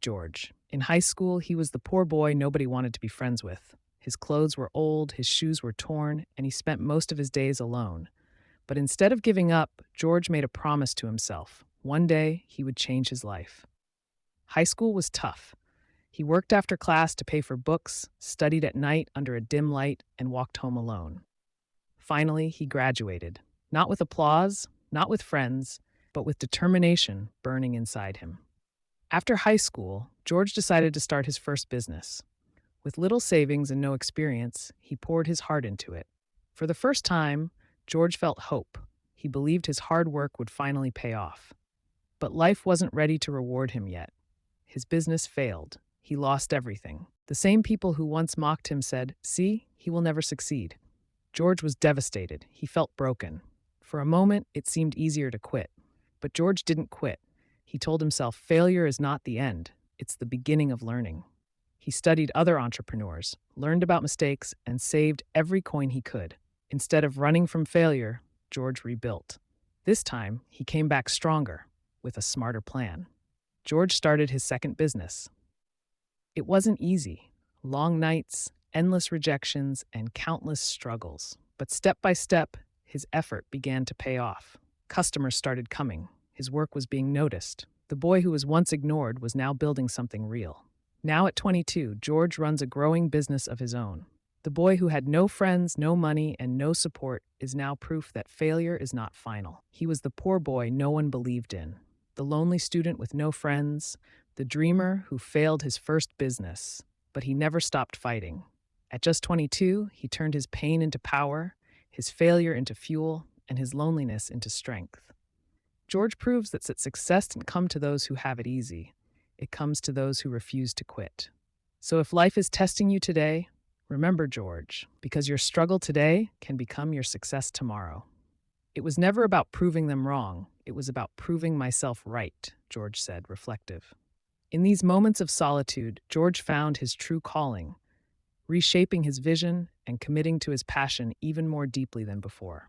George. In high school, he was the poor boy nobody wanted to be friends with. His clothes were old, his shoes were torn, and he spent most of his days alone. But instead of giving up, George made a promise to himself. One day, he would change his life. High school was tough. He worked after class to pay for books, studied at night under a dim light, and walked home alone. Finally, he graduated. Not with applause, not with friends, but with determination burning inside him. After high school, George decided to start his first business. With little savings and no experience, he poured his heart into it. For the first time, George felt hope. He believed his hard work would finally pay off. But life wasn't ready to reward him yet. His business failed. He lost everything. The same people who once mocked him said, "See, he will never succeed." George was devastated. He felt broken. For a moment, it seemed easier to quit. But George didn't quit. He told himself failure is not the end. It's the beginning of learning. He studied other entrepreneurs, learned about mistakes, and saved every coin he could. Instead of running from failure, George rebuilt. This time, he came back stronger, with a smarter plan. George started his second business. It wasn't easy. Long nights, endless rejections, and countless struggles. But step by step, his effort began to pay off. Customers started coming. His work was being noticed. The boy who was once ignored was now building something real. Now at 22, George runs a growing business of his own. The boy who had no friends, no money, and no support is now proof that failure is not final. He was the poor boy no one believed in, the lonely student with no friends, the dreamer who failed his first business, but he never stopped fighting. At just 22, he turned his pain into power, his failure into fuel, and his loneliness into strength. George proves that success didn't come to those who have it easy. It comes to those who refuse to quit. So if life is testing you today, remember George, because your struggle today can become your success tomorrow. It was never about proving them wrong. It was about proving myself right, George said, reflective. In these moments of solitude, George found his true calling, reshaping his vision and committing to his passion even more deeply than before.